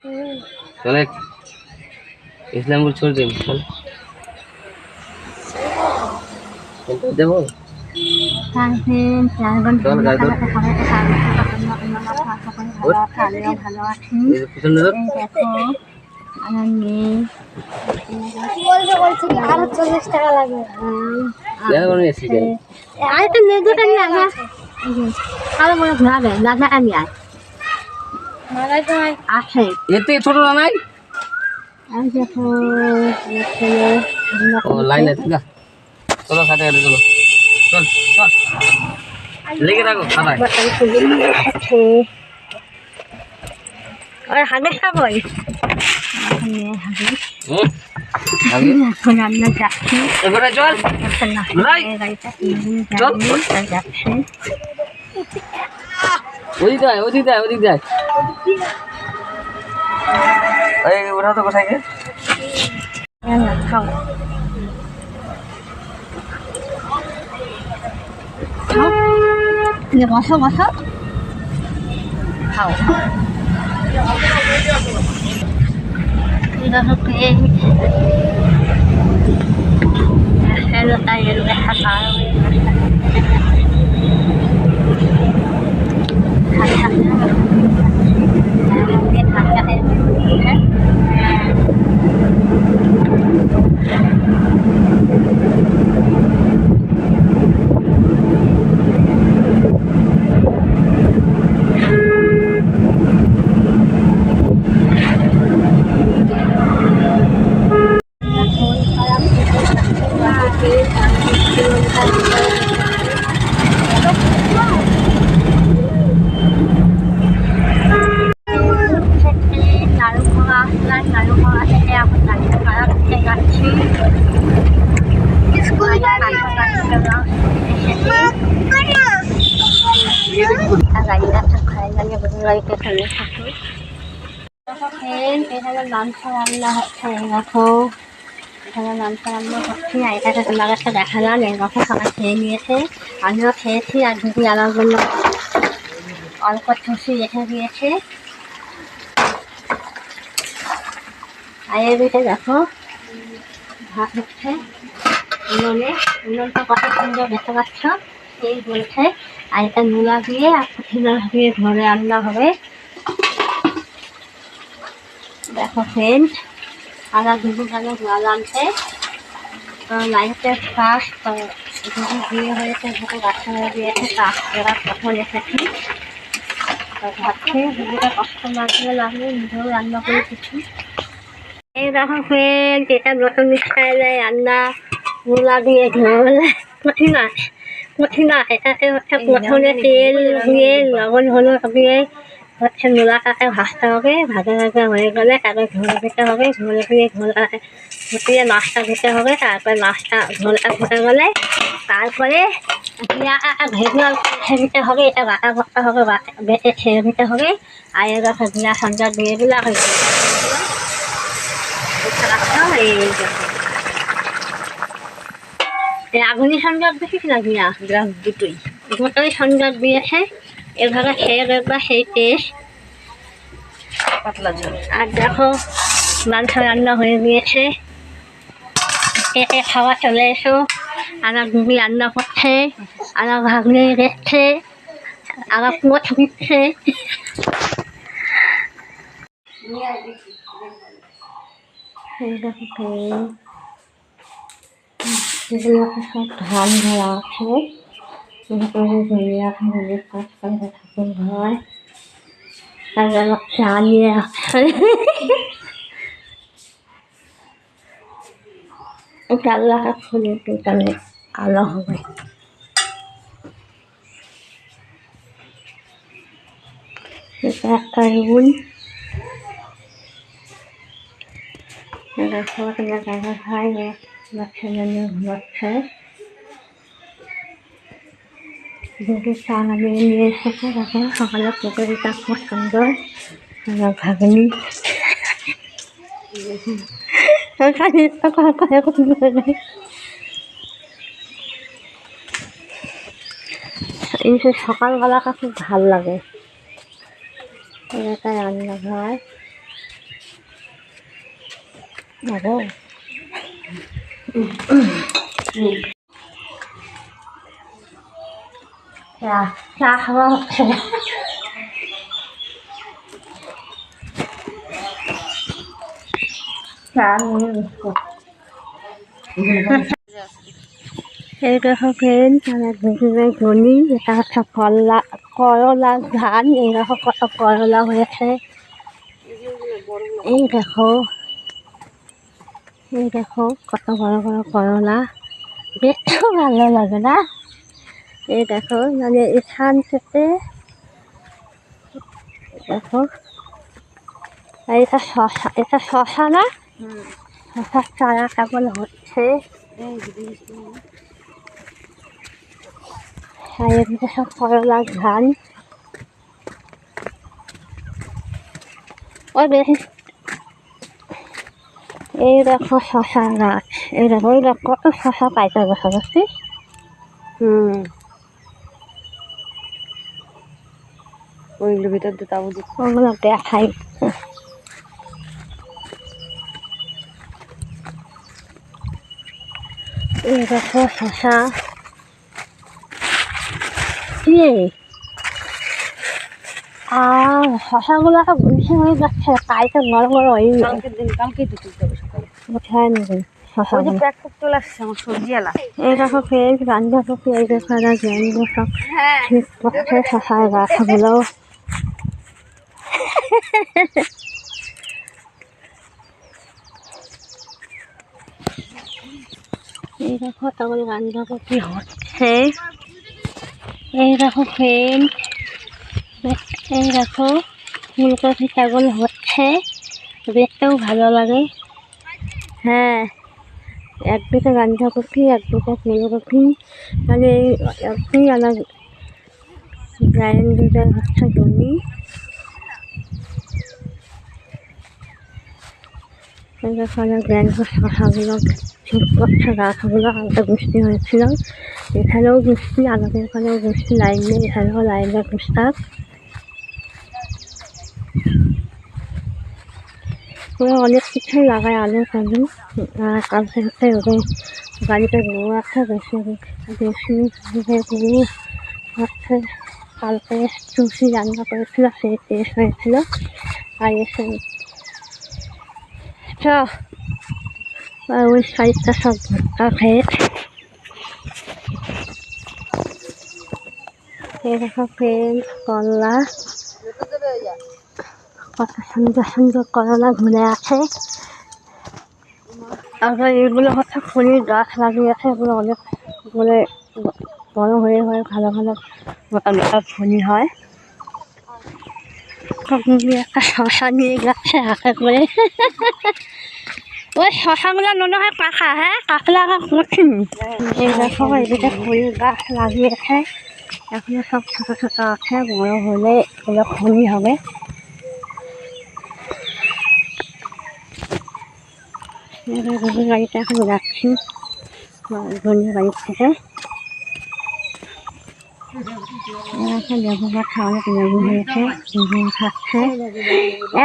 चले इस्लामपुर छोड़ दे चल देबो चल गाय दो ভালো আছি দেখো আনন্দি বলছে কি আরো 40 টাকা লাগবে यार कोन एसी के আর তো নেই দুটো নিয়ে আসা আরো বড় ঘাবে দাদা আমি আই মালাই তো আছে एते छोटो ना নাই আমি দেখো ओ लाइन है ना चलो खाते हैं चलो चल चल लेके रखो खाता है और हागेस का कोई आगे এখন আমরা যাচ্ছি এবারে চল লাই চল যাচ্ছি ওদিক যায় এই ওরা তো কোথায় গে খাও 이제 와서 খাও 이거 그게 해로 따위로 하다요 এখানে মাংস রান্না হচ্ছে দেখো এখানে মাংস রান্না হচ্ছে এটাকে তোমাকে দেখালাম এরকম সবাই খেয়ে নিয়েছে আমিও খেয়েছি আর দিদি আমার জন্য অল্প ছুঁচি রেখে দিয়েছে আর এর ভিতরে দেখো ভাত হচ্ছে উনুনটা কত সুন্দর দেখতে পাচ্ছ এই বলছে আর এটা নুলা দিয়ে আর পুঠিনা দিয়ে ধরে রান্না হবে দেখো ফ্রেন্ড আলাদা দুটো গেল জল আনতে লাইটে শ্বাস দুটো বিয়ে হয়েছে দুটো বাচ্চা হয়ে দিয়েছে শ্বাস এবার কখন এসেছি ভাবছে দুটোটা কষ্ট লাগলে নিজেও রান্না করে কিছু এই দেখো ফ্রেন্ড এটা নতুন স্টাইলে রান্না মূলা দিয়ে ঝোল কঠিনা এটাকে হচ্ছে প্রথমে তেল দিয়ে লবণ হলুদ দিয়ে হচ্ছে মূলাটাকে ভাজতে হবে ভাজা হয়ে গেলে তারপরে ঝোল দিতে হবে ঝোল দিয়ে ফুটিয়ে মাছটা দিতে হবে তারপরে মাছটা ঝোলটা ফুটে গেলে তারপরে ভেজে দিতে হবে এটা বাটা করতে হবে বেটে ছেড়ে দিতে হবে আর এরকম জিরা সঞ্চার দিয়ে দিলে আগুনি সংযোগ দেখিস না জিরা দুটোই সংযোগ দিয়েছে এভাবে খেয়ে দেখবা সেই টেস্ট পাতলা ঝোল আর দেখো মাংস রান্না হয়ে গিয়েছে এতে খাওয়া চলে এসো আমার দিদি রান্না করছে আমার ভাগ্নে দেখছে আমার পোচ দিচ্ছে এগুলোকে সব ধান ধরা আছে ঠাকুর ঘর তারপর চা নিয়ে আসছে জানলাটা খুলে তাহলে আলো হবে এটা একটা রুল ভাই বাচ্চাদের নিয়ে ঘুমাচ্ছে দুটো চা লাগিয়ে নিয়ে এসেছে দেখো সকালে পুকুরিটা খুব সুন্দর আমার ভাগ্নি এই যে সকালবেলাটা খুব ভাল লাগে এটা রান্নাঘর দেখো চা খাওয়া হচ্ছে। চা নিয়ে বিস্কুট। এই দেখো ফ্রেন্ড, আমার দুপুরের গলি, এটা হচ্ছে করলা ধান। এই দেখো কত করলা হয়েছে। এই দেখো কত বড় বড় করলা, দেখতেও ভালো লাগে না? এই দেখো মানে এখান থেকে দেখো, এটা শশা না? শশার চারা কেমন হচ্ছে। আর এদিকে সব করলা ধান। ওই বেশি, এই দেখো শশা গাছ। এই দেখো কত শশা পাইতে দেখা যাচ্ছে। ওইগুলোর ভিতর দিয়ে তাবু ওগুলো দেখাই। এই দেখো শশা। আর শশাগুলো তো গুলছে হয়ে যাচ্ছে, পাইতে নরম নরম হয়ে যাচ্ছে। কালকেই তো তুলতে হবে সকালে। কোথায় নেবেন শশা? ওই যে প্যাক করতে চলে আসছে আমার সবজিওয়ালা। এই দেখো ফ্রেন্ড, বাঁধাকপি, এই দেখো জ্যাঙ্গো সব ঠিক করছে শশার গাছগুলো। এই দেখো তখন বাঁধাকপি হচ্ছে। এই দেখো ফ্রেন্ড, এই দেখো ফুলকপি ছাগল হচ্ছে, দেখতেও ভালো লাগে। হ্যাঁ, একদিকে বাঁধাকপি, একদিকে ফুলকপি, মানে একদিকে আমার গ্রাইন্ডার হচ্ছে জমি। দেখো আমার গ্রাইন্ডার শশাগুলো ঠিক করছে, গাছগুলো হালকা বৃষ্টি হয়েছিল। এখানেও বৃষ্টি, আমাদের এখানেও বৃষ্টি, লাইন নেই, এখানেও লাইনের প্রস্তাব। ওরা অনেক কিছুই লাগায় আলুর কাজু। কালকে হচ্ছে ওদের বাড়িতে গরু আছে, বেশি গরু হচ্ছে। কালকে চুষি রান্না করেছিল, সেই শেষ হয়েছিল। আর এসে ওই সাইডটা সব ভুট্টা খেয়ে। এই দেখো ফ্রেন্ড, করলা, কত সুন্দর সুন্দর করলা ঘুরে আছে। আর এগুলো হচ্ছে ফুলের গাছ লাগিয়েছে, এগুলো অনেক মানে বড় হয়ে ভালো ভালো ফুলি হয়। একটা শশা নিয়ে গেছে হাতে করে। ওই শশাগুলো মনে হয় পাকা, হ্যাঁ কাকলা কঠিন। এই দেখো এদিকে ফুলের গাছ লাগিয়েছে, এখনো সব ছোট ছোট আছে, বড় হলে এগুলো ফুলই হবে। গরুর বাড়িতে এখন যাচ্ছি, গরুর বাড়ির থেকে। লেবু গাছে অনেক লেবু হয়েছে, লেবু খাচ্ছে।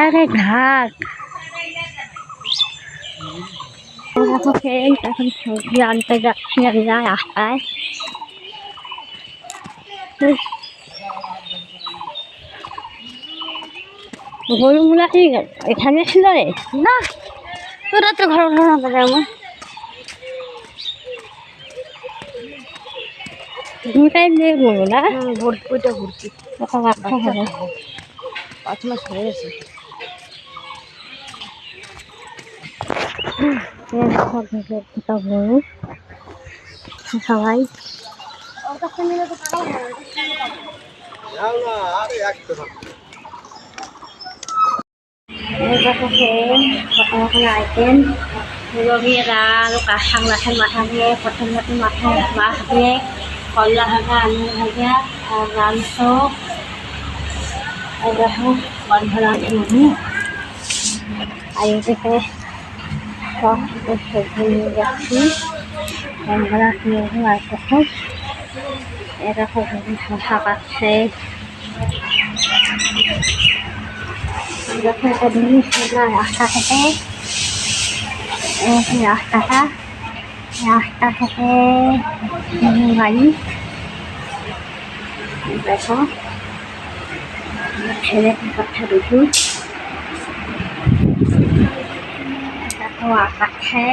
আরে ঘাট এখন সবজি আনতে যাচ্ছি আমি রাস্তায়। গরুগুলা কি এখানে ছিল রে? না, তোরা তো ঘর ঘর আমার দুটাই নিয়ে গরু না? ওইটা ভর্তি, ওটা বাচ্চা হবে, 5 মাস হয়ে গেছে। দুটা গরু সবাই। আইটেম দিয়ে ডাল, কাঁচা মাছের মাথা দিয়ে, প্রথম মাথায় মাছ দিয়ে, করলা ভাজা, আলু ভাজা, আর মাংস। দেখো বন্ধ লাগছে। আর এদিকে সব সবজি নিয়ে যাচ্ছি, বন্ধ লাগছে। আর দেখো এরকম শশা পাচ্ছে। দেখো একটা জিনিস রাস্তা থেকে এই যে রাস্তাটা, রাস্তা থেকে গাড়ি দেখো, ছেলে কথা দেখি, দেখো আকাশে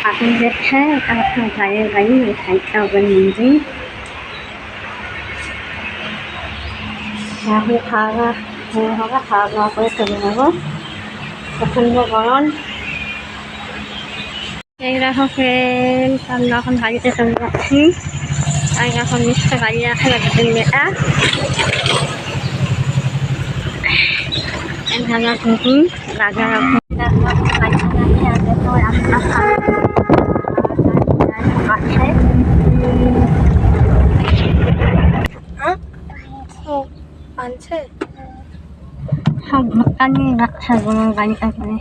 হাতি দেখছে, এটা হচ্ছে গাড়ির গাড়ি, এই সাইডটা ওদের মন্দির। এখন খাওয়া দাওয়া হবে, খাওয়া দাওয়া করে চলে যাবো, প্রচণ্ড গরম। এই দেখো ফ্রেন্ডস, আমরা এখন গাড়িতে চলে যাচ্ছি, আর এখন নিশ্চয় গাড়ি রাখা যাচ্ছে মেয়েটা ঢাকা থেকে রাজা সব ভোটটা নিয়ে যাচ্ছে গাড়িটা করে।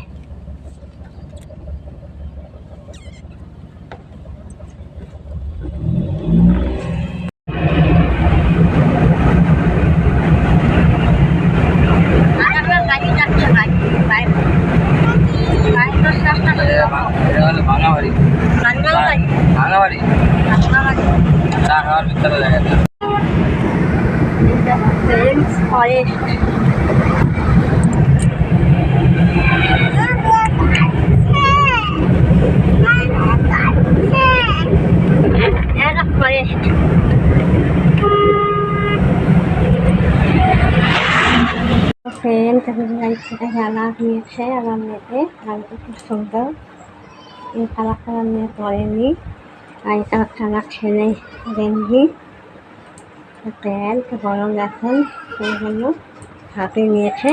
ভাঙাবাড়ি ভাঙাবাড়ি ভিতরে জায়গাটা ফরেস্ট ফরেস্ট ফ্রেন্ড খেলা নিয়েছে আমার মেয়েকে, গাড়িটা খুব সুন্দর, এই খেলাটা মেয়ে পড়েনি, আর এটা হচ্ছে আমার ছেলে গেঞ্জি প্যান্ট, গরম এখন সেই জন্য হাতে নিয়েছে,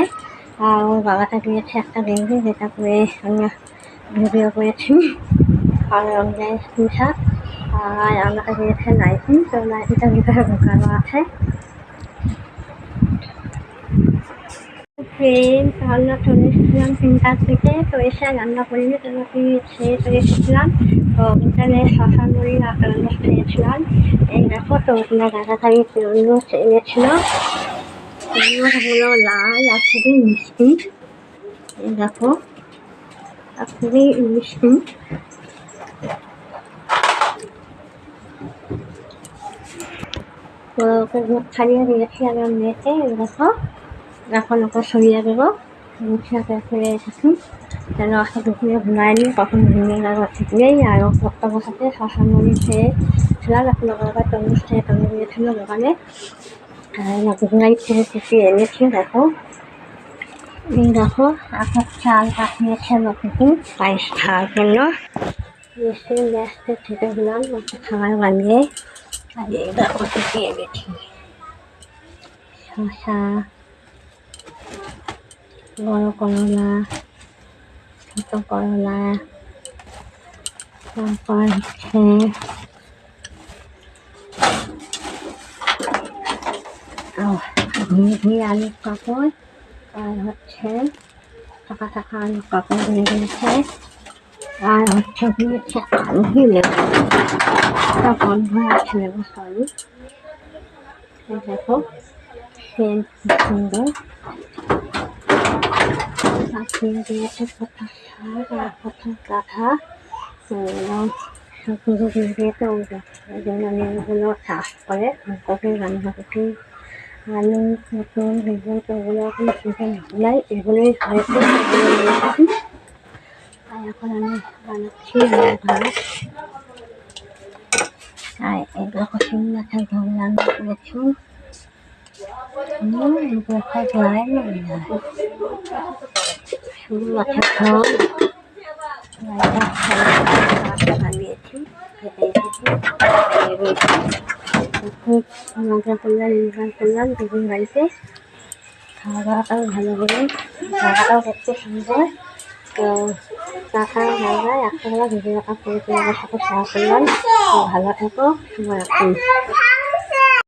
আর ওর বাবাটা দিয়েছে একটা গেঞ্জি যেটা পরে আমরা ভিডিও করেছি, আর রঙের টি শার্ট, আর আমাকে দিয়েছে নাইটি, তো নাইটিটার ভিতরে ঢোকানো আছে। ফ্রেন্ড আমরা চলে এসেছিলাম 3টার দিকে, তো এসে রান্না করিনি, তো খেয়ে চলে এসেছিলাম, তো এখানে শশা মুড়ি রান্না খেয়েছিলাম। এই দেখো তো তোমার তাড়াতাড়ি তরমুজ এনেছিল, তরমুজগুলো লাল আর খুবই মিষ্টি, এই দেখো খুবই মিষ্টি। তো ওকে মুখ খাইয়ে দিয়েছি আমার মেয়েকে, দেখো এখন ওকে সরিয়ে দেবো, মুখটাকে ফেলে এসেছি যেন ওকে দুপুরে ঘুমায়নি, কখন ঘুমিয়ে গেল ঠিক নেই। আর ও পড়তে বসাতে শশা মুড়ি খেয়েছিলাম, এখন ওকে আবার তরমুজ খেয়ে তরমুজ দিয়েছিল দোকানে, আর ঘুমাই খেয়ে কুচিয়ে এনেছি। দেখো এই দেখো এখন চাল পাঠিয়েছে নতুন পায়েস খাওয়ার জন্য, এসে গ্যাসটা থেকে দিলাম ওকে খাবার বানিয়ে, আর এই দেখো কুচিয়ে এনেছি শশা, বড় করলা, ছোট করলা, তারপর হচ্ছে ঘুমিয়ে আলুর পাঁপড়, আর হচ্ছে থাকা থাকা আলুর পাঁপড় হয়ে গেছে, আর হচ্ছে দিয়েছে আলু লেবু, বন্ধ আছে লেবু সরি। দেখো সেন্ট খুব সুন্দর, পাঠিয়ে দিয়েছে কোথাও শাক আর কোথাও কাঁথা, সবগুলো দিয়ে দিয়েছে ওই জন্য নিমগুলো চাষ করে কপি বাঁধাকপি আলু পটল বেগুন, তো ওগুলো এখন সিজন নাই, এগুলোই হয়েছে, এগুলো নিয়েছি। আর এখন আমি বানাচ্ছি ভাত, আর এগুলো শিং মাছের ঝোল রান্না করেছি, শিং মাছের ঝোল বানিয়েছি, খুব মজা করলাম, এনজয় করলাম দুদিন বাড়িতে, খাওয়া দাওয়াটাও ভালো হলো, জায়গাটাও দেখতে সুন্দর। তো টাকা জায়গায় একটা ভিডিওটা করে তোমাদের সাথে শেয়ার করলাম, ভালো থেকো, শুভ রাত্রি।